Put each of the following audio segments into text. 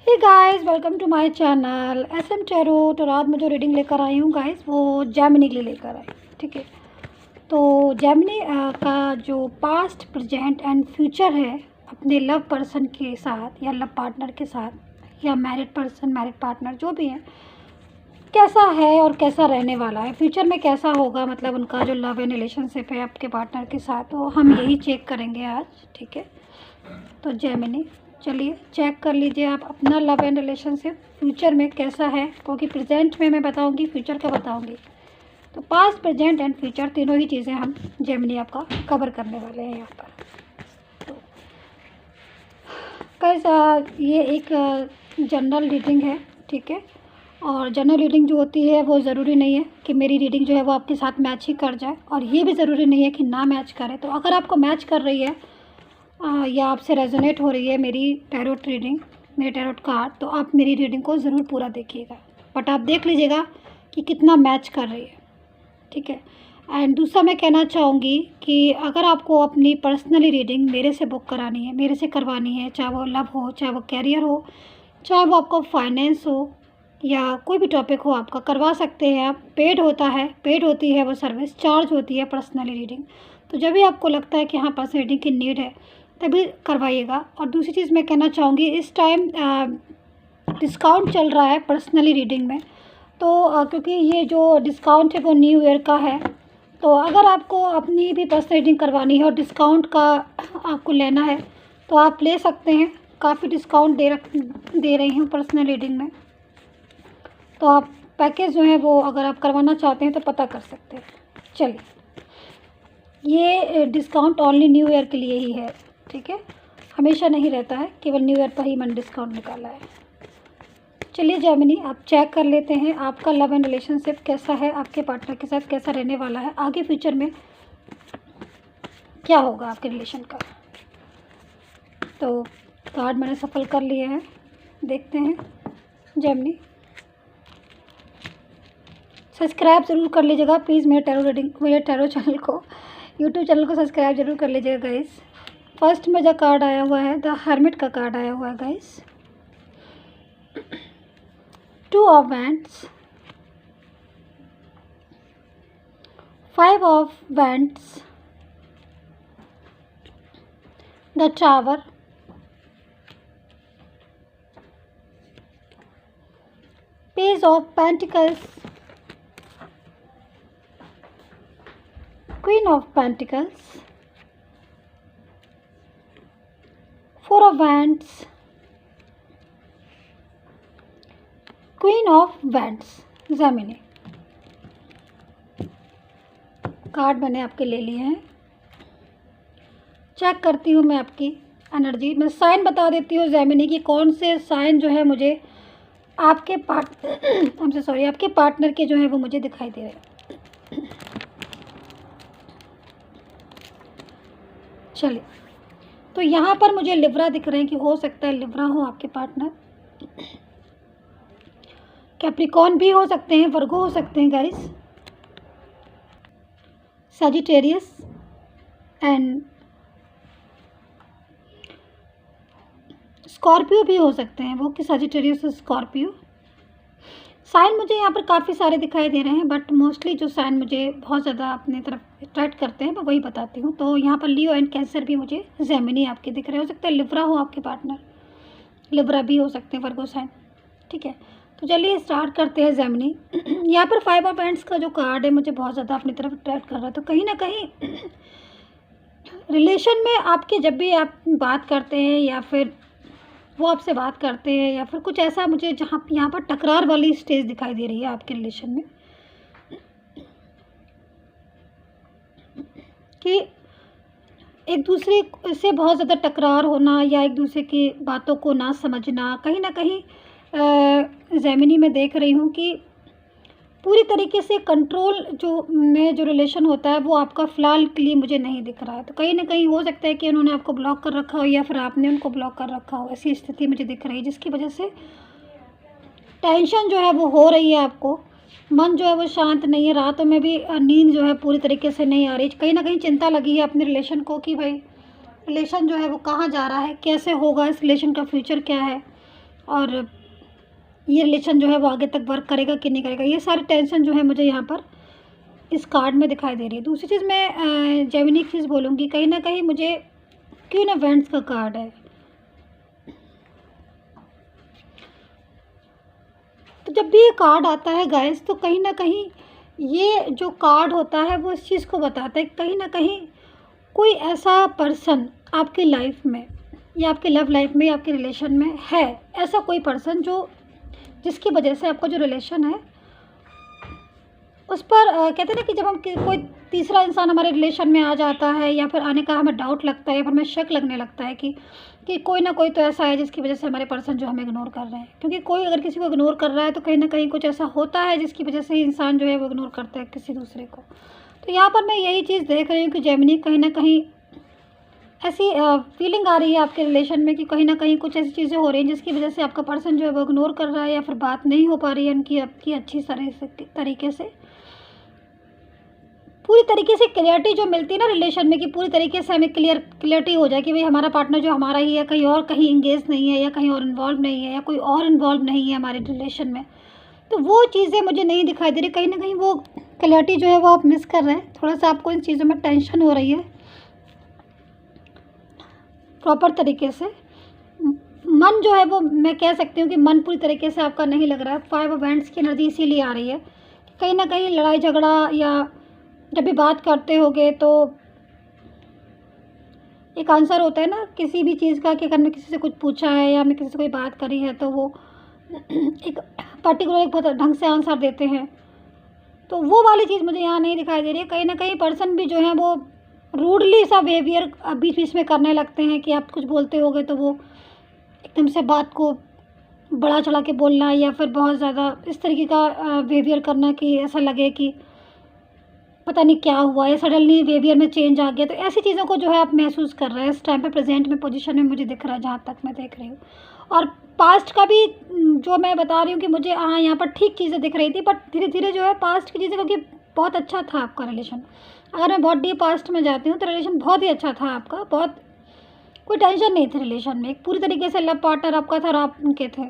Hey guys, welcome to my channel SM tarot. और आज मैं जो रीडिंग लेकर आई हूँ गाइस, वो जेमिनी के लिए लेकर आई। ठीक है, तो जेमिनी का जो पास्ट, प्रेजेंट एंड फ्यूचर है अपने लव पर्सन के साथ या लव पार्टनर के साथ या मैरिड पर्सन, मैरिड पार्टनर जो भी है, कैसा है और कैसा रहने वाला है, फ्यूचर में कैसा होगा, मतलब उनका जो लव एंड रिलेशनशिप है आपके पार्टनर के साथ, तो हम यही चेक करेंगे आज। ठीक है, तो जेमिनी चलिए चेक कर लीजिए आप अपना लव एंड रिलेशनशिप फ्यूचर में कैसा है, क्योंकि प्रेजेंट में मैं बताऊंगी, फ्यूचर का बताऊंगी। तो पास्ट, प्रेजेंट एंड फ्यूचर तीनों ही चीज़ें हम जेमिनी आपका कवर करने वाले हैं यहाँ पर। तो कैसा, ये एक जनरल रीडिंग है। ठीक है, और जनरल रीडिंग जो होती है वो ज़रूरी नहीं है कि मेरी रीडिंग जो है वो आपके साथ मैच ही कर जाए, और ये भी ज़रूरी नहीं है कि ना मैच करे। तो अगर आपको मैच कर रही है या आपसे रेजोनेट हो रही है मेरी टैरोट रीडिंग, मेरे टैरोट कार्ड, तो आप मेरी रीडिंग को ज़रूर पूरा देखिएगा। बट आप देख लीजिएगा कि कितना मैच कर रही है। ठीक है, एंड दूसरा मैं कहना चाहूँगी कि अगर आपको अपनी पर्सनली रीडिंग मेरे से बुक करानी है, मेरे से करवानी है, चाहे वो लव हो, चाहे वो कैरियर हो, चाहे वो आपको फाइनेंस हो या कोई भी टॉपिक हो, आपका करवा सकते हैं आप। पेड होता है, पेड होती है वो सर्विस, चार्ज होती है पर्सनली रीडिंग। तो जब भी आपको लगता है कि हाँ पर्सनल रीडिंग की नीड है, तभी करवाइएगा। और दूसरी चीज़ मैं कहना चाहूँगी, इस टाइम डिस्काउंट चल रहा है पर्सनली रीडिंग में। तो क्योंकि ये जो डिस्काउंट है वो न्यू ईयर का है, तो अगर आपको अपनी भी पर्सनल रीडिंग करवानी है और डिस्काउंट का आपको लेना है तो आप ले सकते हैं। काफ़ी डिस्काउंट दे रही हूँ पर्सनल रीडिंग में। तो आप पैकेज जो है वो अगर आप करवाना चाहते हैं तो पता कर सकते हैं। चलिए, ये डिस्काउंट ओनली न्यू ईयर के लिए ही है। ठीक है, हमेशा नहीं रहता है, केवल न्यू ईयर पर ही मैंने डिस्काउंट निकाला है। चलिए जेमिनी, आप चेक कर लेते हैं आपका लव एंड रिलेशनशिप कैसा है, आपके पार्टनर के साथ कैसा रहने वाला है, आगे फ्यूचर में क्या होगा आपके रिलेशन का। तो कार्ड मैंने सफल कर लिए हैं, देखते हैं जेमिनी। सब्सक्राइब ज़रूर कर लीजिएगा प्लीज़ मेरे टैरो रीडिंग, मेरे टैरो चैनल को, यूट्यूब चैनल को सब्सक्राइब जरूर कर लीजिएगा गाइस। फर्स्ट में जो कार्ड आया हुआ है, द हर्मिट का कार्ड आया हुआ है guys. 2 of wands, 5 of wands, the tower, page of pentacles, queen of pentacles, 4 of wands, queen of wands. Gemini card मैंने आपके ले लिए हैं, चेक करती हूँ मैं आपकी एनर्जी। मैं साइन बता देती हूँ जेमिनी की, कौन से साइन जो है मुझे आपके हमसे सॉरी आपके पार्टनर के जो है वो मुझे दिखाई दे रहे हैं। चलिए, तो यहाँ पर मुझे लिब्रा दिख रहे हैं कि हो सकता है लिब्रा हो आपके पार्टनर, कैप्रिकॉर्न भी हो सकते हैं, वर्गो हो सकते हैं गाइस, सजिटेरियस एंड स्कॉर्पियो भी हो सकते हैं वो, कि सजिटेरियस स्कॉर्पियो। साइन मुझे यहाँ पर काफ़ी सारे दिखाई दे रहे हैं, बट मोस्टली जो साइन मुझे बहुत ज़्यादा अपनी तरफ अट्रैक्ट करते हैं मैं वही बताती हूँ। तो यहाँ पर लियो एंड कैंसर भी मुझे जेमिनी आपके दिख रहे हो सकते हैं, लिब्रा हो आपके पार्टनर, लिब्रा भी हो सकते हैं, वर्गो साइन। ठीक है, तो चलिए स्टार्ट करते हैं जेमिनी। यहाँ पर 5 ऑफ वैंड्स का जो कार्ड है मुझे बहुत ज़्यादा अपनी तरफ अट्रैक्ट कर रहा है। तो कहीं ना कहीं रिलेशन में आपके जब भी आप बात करते हैं या फिर वो आपसे बात करते हैं या फिर कुछ ऐसा, मुझे जहाँ यहाँ पर टकरार वाली स्टेज दिखाई दे रही है आपके रिलेशन में, कि एक दूसरे से बहुत ज़्यादा टकरार होना या एक दूसरे की बातों को ना समझना। कहीं ना कहीं जेमिनी में देख रही हूँ कि पूरी तरीके से कंट्रोल जो रिलेशन होता है वो आपका फ़िलहाल के लिए मुझे नहीं दिख रहा है। तो कहीं ना कहीं हो सकता है कि उन्होंने आपको ब्लॉक कर रखा हो या फिर आपने उनको ब्लॉक कर रखा हो, ऐसी स्थिति मुझे दिख रही है, जिसकी वजह से टेंशन जो है वो हो रही है आपको। मन जो है वो शांत नहीं है, रातों में भी नींद जो है पूरी तरीके से नहीं आ रही। कहीं ना कहीं चिंता लगी है अपने रिलेशन को कि भाई रिलेशन जो है वो कहाँ जा रहा है, कैसे होगा, इस रिलेशन का फ्यूचर क्या है। और ये रिलेशन जो है वो आगे तक वर्क करेगा कि नहीं करेगा, ये सारी टेंशन जो है मुझे यहाँ पर इस कार्ड में दिखाई दे रही है। दूसरी चीज़ मैं जेमिनी की चीज़ बोलूँगी, कहीं ना कहीं मुझे क्वीन ऑफ वैंड्स का कार्ड है। तो जब भी ये कार्ड आता है गाइस, तो कहीं ना कहीं ये जो कार्ड होता है वो इस चीज़ को बताता है, कहीं ना कहीं कोई ऐसा पर्सन आपके लाइफ में या आपके लव लाइफ में या आपके रिलेशन में है, ऐसा कोई पर्सन जो जिसकी वजह से आपका जो रिलेशन है उस पर कहते हैं ना कि जब हम कोई तीसरा इंसान हमारे रिलेशन में आ जाता है या फिर आने का हमें डाउट लगता है या फिर हमें शक लगने लगता है कि कोई ना कोई तो ऐसा है जिसकी वजह से हमारे पर्सन जो हमें इग्नोर कर रहे हैं। क्योंकि कोई अगर किसी को इग्नोर कर रहा है तो कहीं ना कहीं कुछ ऐसा होता है जिसकी वजह से इंसान जो है वो इग्नोर करता है किसी दूसरे को। तो यहाँ पर मैं यही चीज़ देख रही हूँ कि जेमिनी कहीं ना कहीं ऐसी फीलिंग आ रही है आपके रिलेशन में कि कहीं ना कहीं कुछ ऐसी चीज़ें हो रही हैं जिसकी वजह से आपका पर्सन जो है वो इग्नोर कर रहा है या फिर बात नहीं हो पा रही है उनकी आपकी अच्छी तरीके से पूरी तरीके से क्लियरिटी जो मिलती है ना रिलेशन में, कि पूरी तरीके से हमें क्लियरिटी हो जाए कि भाई हमारा पार्टनर जो हमारा ही है, कहीं और कहीं इंगेज नहीं है या कहीं और इन्वॉल्व नहीं है या कोई और इन्वॉल्व नहीं है हमारे रिलेशन में। तो वो चीज़ें मुझे नहीं दिखाई दे रही, कहीं ना कहीं वो क्लियरिटी जो है वो आप मिस कर रहे हैं। थोड़ा सा आपको इन चीज़ों में टेंशन हो रही है प्रॉपर तरीके से। मन जो है वो मैं कह सकती हूँ कि मन पूरी तरीके से आपका नहीं लग रहा है। 5 ऑफ वैंड्स की एनर्जी इसीलिए आ रही है, कहीं ना कहीं लड़ाई झगड़ा या जब भी बात करते होगे तो एक आंसर होता है ना किसी भी चीज़ का कि अगर मैं किसी से कुछ पूछा है या मैं किसी से कोई बात करी है तो वो एक पर्टिकुलर एक बहुत ढंग से आंसर देते हैं। तो वो वाली चीज़ मुझे यहाँ नहीं दिखाई दे रही है। कहीं ना कहीं पर्सन भी जो है वो रूडली सा बिहेवियर बीच बीच में करने लगते हैं कि आप कुछ बोलते होगे तो वो एकदम से बात को बढ़ा चढ़ा के बोलना या फिर बहुत ज़्यादा इस तरीके का बिहेवियर करना कि ऐसा लगे कि पता नहीं क्या हुआ है, सडनली बिहेवियर में चेंज आ गया। तो ऐसी चीज़ों को जो है आप महसूस कर रहे हैं इस टाइम पे प्रेजेंट में पोजीशन में मुझे दिख रहा है, जहाँ तक मैं देख रही हूँ। और पास्ट का भी जो मैं बता रही हूँ कि मुझे हाँ यहाँ पर ठीक चीज़ें दिख रही थी, बट धीरे धीरे जो है पास्ट की चीज़ें, क्योंकि बहुत अच्छा था आपका रिलेशन। अगर मैं बहुत डीप पास्ट में जाती हूँ तो रिलेशन बहुत ही अच्छा था आपका, बहुत कोई टेंशन नहीं थी रिलेशन में, एक पूरी तरीके से लव पार्टनर आपका था और आप उनके थे।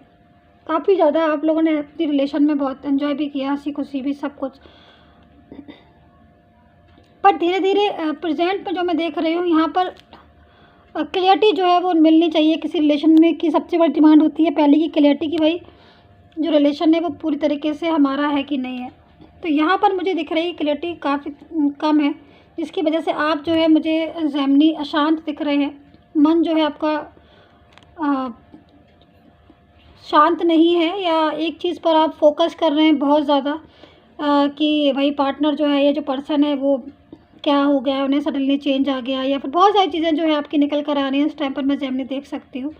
काफ़ी ज़्यादा आप लोगों ने अपनी रिलेशन में बहुत एंजॉय भी किया, हंसी खुशी भी, सब कुछ। पर धीरे धीरे प्रेजेंट में जो मैं देख रही हूँ यहाँ पर क्लियरिटी जो है वो मिलनी चाहिए किसी रिलेशन में, की सबसे बड़ी डिमांड होती है पहले की क्लियरिटी कि भाई जो रिलेशन है वो पूरी तरीके से हमारा है कि नहीं है। तो यहाँ पर मुझे दिख रही क्लियरिटी काफ़ी कम है, जिसकी वजह से आप जो है मुझे जेमिनी अशांत दिख रहे हैं। मन जो है आपका शांत नहीं है या एक चीज़ पर आप फोकस कर रहे हैं बहुत ज़्यादा कि भाई पार्टनर जो है या जो पर्सन है वो क्या हो गया, उन्हें सडनली चेंज आ गया या फिर बहुत सारी चीज़ें जो है आपकी निकल कर आ रही हैं इस टाइम पर मैं जेमिनी देख सकती हूँ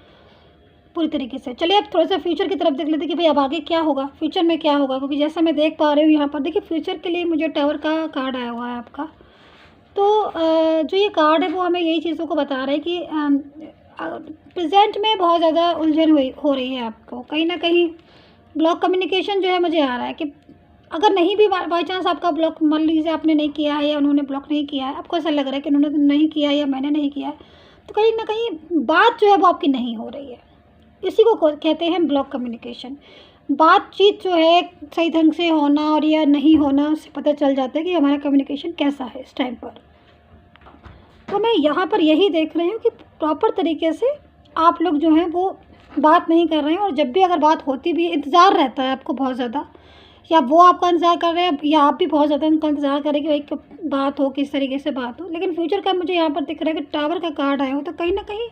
पूरी तरीके से। चलिए अब थोड़ा सा फ्यूचर की तरफ देख लेते हैं कि भाई अब आगे क्या होगा, फ्यूचर में क्या होगा। क्योंकि जैसा मैं देख पा रही हूँ यहाँ पर देखिए फ्यूचर के लिए मुझे टावर का कार्ड आया हुआ है आपका। तो जो ये कार्ड है वो हमें यही चीज़ों को बता रहा है कि प्रेजेंट में बहुत ज़्यादा उलझन हो रही है आपको, कहीं ना कहीं ब्लॉक कम्युनिकेशन जो है मुझे आ रहा है कि अगर नहीं भी बाई चांस आपका ब्लॉक मान लीजिए आपने नहीं किया है या उन्होंने ब्लॉक नहीं किया है, आपको ऐसा लग रहा है कि उन्होंने नहीं किया या मैंने नहीं किया है, तो कहीं ना कहीं बात जो है वो आपकी नहीं हो रही है। इसी को कहते हैं ब्लॉक कम्युनिकेशन। बातचीत जो है सही ढंग से होना और या नहीं होना उससे पता चल जाता है कि हमारा कम्युनिकेशन कैसा है इस टाइम पर। तो मैं यहाँ पर यही देख रही हूँ कि प्रॉपर तरीके से आप लोग जो हैं वो बात नहीं कर रहे हैं, और जब भी अगर बात होती भी इंतज़ार रहता है आपको बहुत ज़्यादा, या वो आपका इंतज़ार कर रहे हैं या आप भी बहुत ज़्यादा उनका इंतज़ार करें कि भाई बात हो, किस तरीके से बात हो। लेकिन फ्यूचर का मुझे यहाँ पर दिख रहा है कि टावर का कार्ड आया हो, तो कहीं ना कहीं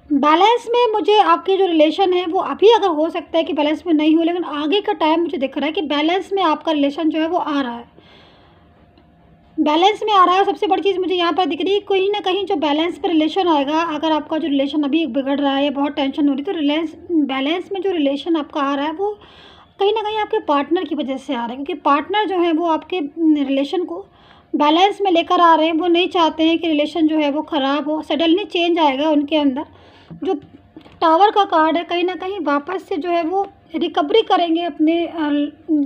बैलेंस में मुझे आपके जो रिलेशन है वो अभी अगर हो सकता है कि बैलेंस में नहीं हो, लेकिन आगे का टाइम मुझे दिख रहा है कि बैलेंस में आपका रिलेशन जो है वो आ रहा है, बैलेंस में आ रहा है। सबसे बड़ी चीज़ मुझे यहाँ पर दिख रही है कहीं ना कहीं जो बैलेंस पर रिलेशन आएगा, अगर आपका जो रिलेशन अभी बिगड़ रहा है या बहुत टेंशन हो रही है तो बैलेंस में जो रिलेशन आपका आ रहा है वो कहीं ना कहीं आपके पार्टनर की वजह से आ रहा है। क्योंकि पार्टनर जो है वो आपके रिलेशन को बैलेंस में लेकर आ रहे हैं, वो नहीं चाहते हैं कि रिलेशन जो है वो ख़राब हो। सडनली चेंज आएगा उनके अंदर। जो टावर का कार्ड है कहीं ना कहीं वापस से जो है वो रिकवरी करेंगे अपने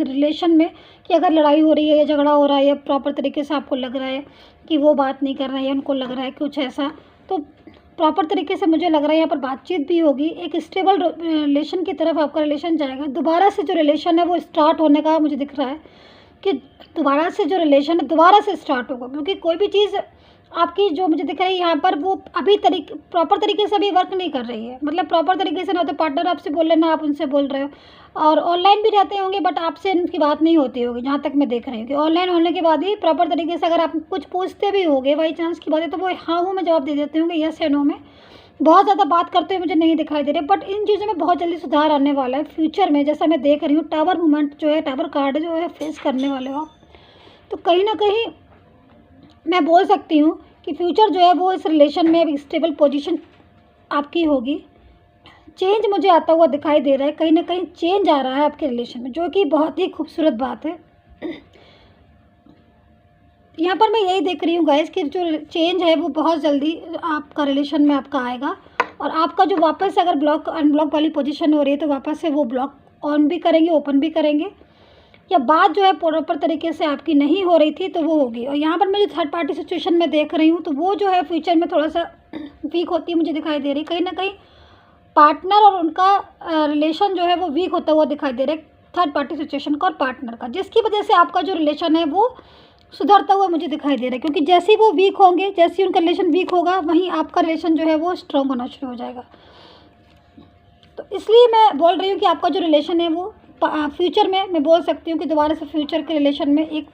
रिलेशन में, कि अगर लड़ाई हो रही है या झगड़ा हो रहा है या प्रॉपर तरीके से आपको लग रहा है कि वो बात नहीं कर रहे हैं, उनको लग रहा है कुछ ऐसा, तो प्रॉपर तरीके से मुझे लग रहा है यहाँ पर बातचीत भी होगी, एक स्टेबल रिलेशन की तरफ आपका रिलेशन जाएगा। दोबारा से जो रिलेशन है वो स्टार्ट होने का मुझे दिख रहा है कि दोबारा से जो रिलेशन है दोबारा से स्टार्ट होगा, क्योंकि कोई भी चीज़ आपकी जो मुझे दिख रही है यहाँ पर वो अभी प्रॉपर तरीके से अभी वर्क नहीं कर रही है। मतलब प्रॉपर तरीके से ना तो पार्टनर आपसे बोल रहे ना आप उनसे बोल रहे हो, और ऑनलाइन भी रहते होंगे बट आपसे उनकी बात नहीं होती होगी, जहाँ तक मैं देख रही हूँ कि ऑनलाइन होने के बाद ही प्रॉपर तरीके से अगर आप कुछ पूछते भी होगे बाई चांस की बात है तो वो हाँ हूँ में जवाब दे देते होंगे, यस या नो में। बहुत ज़्यादा बात करते हुए मुझे नहीं दिखाई दे रहे, बट इन चीज़ों में बहुत जल्दी सुधार आने वाला है फ्यूचर में। जैसा मैं देख रही हूँ टावर मूवमेंट जो है, टावर कार्ड जो है फेस करने वाले हो आप, तो कहीं ना कहीं मैं बोल सकती हूँ कि फ्यूचर जो है वो इस रिलेशन में एक स्टेबल पोजीशन आपकी होगी। चेंज मुझे आता हुआ दिखाई दे रहा है, कहीं ना कहीं चेंज आ रहा है आपके रिलेशन में, जो कि बहुत ही खूबसूरत बात है। यहाँ पर मैं यही देख रही हूँ गाइस कि जो चेंज है वो बहुत जल्दी आपका रिलेशन में आपका आएगा, और आपका जो वापस से अगर ब्लॉक अनब्लॉक वाली पोजीशन हो रही है तो वापस से वो ब्लॉक ऑन भी करेंगे, ओपन भी करेंगे, या बात जो है प्रॉपर तरीके से आपकी नहीं हो रही थी तो वो होगी। और यहाँ पर मैं जो थर्ड पार्टी सिचुएशन में देख रही हूँ तो वो जो है फ्यूचर में थोड़ा सा वीक होती है मुझे दिखाई दे रही है। कहीं ना कहीं पार्टनर और उनका रिलेशन जो है वो वीक होता हुआ दिखाई दे रहा है, थर्ड पार्टी सिचुएशन का और पार्टनर का, जिसकी वजह से आपका जो रिलेशन है वो सुधरता हुआ मुझे दिखाई दे रहा है। क्योंकि जैसे ही वो वीक होंगे, जैसे ही उनका रिलेशन वीक होगा, वहीं आपका रिलेशन जो है वो स्ट्रॉन्ग होना शुरू हो जाएगा। तो इसलिए मैं बोल रही हूँ कि आपका जो रिलेशन है वो फ्यूचर में मैं बोल सकती हूँ कि दोबारा से फ्यूचर के रिलेशन में एक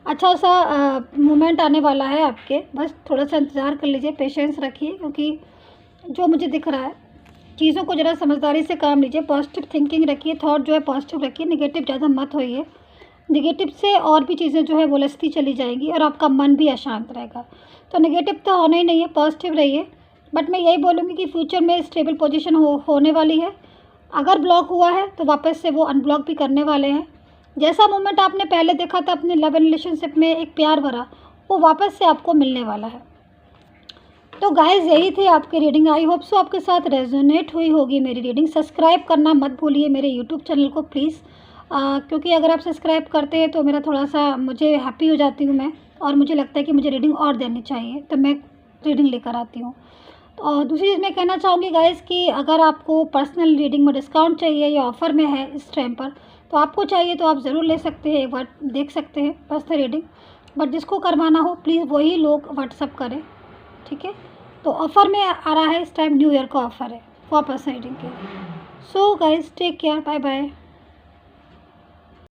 अच्छा सा मोमेंट आने वाला है आपके। बस थोड़ा सा इंतज़ार कर लीजिए, पेशेंस रखिए, क्योंकि जो मुझे दिख रहा है चीज़ों को ज़रा समझदारी से काम लीजिए, पॉजिटिव थिंकिंग रखिए, थॉट जो है पॉजिटिव रखिए, नेगेटिव ज़्यादा मत होइए। नेगेटिव से और भी चीज़ें जो है वो उलझती चली जाएंगी और आपका मन भी अशांत रहेगा। तो नेगेटिव तो होना ही नहीं है, पॉजिटिव रहिए। बट मैं यही बोलूँगी कि फ्यूचर में स्टेबल पोजीशन होने वाली है। अगर ब्लॉक हुआ है तो वापस से वो अनब्लॉक भी करने वाले हैं। जैसा मोमेंट आपने पहले देखा था अपने लव रिलेशनशिप में एक प्यार भरा, वो वापस से आपको मिलने वाला है। तो गाइज़ यही थी आपकी रीडिंग। आई होप सो आपके साथ रेजोनेट हुई होगी मेरी रीडिंग। सब्सक्राइब करना मत भूलिए मेरे यूट्यूब चैनल को प्लीज़, क्योंकि अगर आप सब्सक्राइब करते हैं तो मेरा थोड़ा सा मुझे हैप्पी हो जाती हूँ मैं, और मुझे लगता है कि मुझे रीडिंग और देनी चाहिए, तो मैं रीडिंग लेकर आती हूँ। और दूसरी चीज़ मैं कहना चाहूँगी गाइज़ कि अगर आपको पर्सनल रीडिंग में डिस्काउंट चाहिए या ऑफ़र में है इस टाइम पर, तो आपको चाहिए तो आप ज़रूर ले सकते हैं, एक बार देख सकते हैं पर्सनल रीडिंग। बट जिसको करवाना हो प्लीज़ वही लोग व्हाट्सअप करें, ठीक है। तो ऑफ़र में आ रहा है इस टाइम, न्यू ईयर का ऑफ़र है फॉर पर्सनल रीडिंग के। So guys take care, bye bye.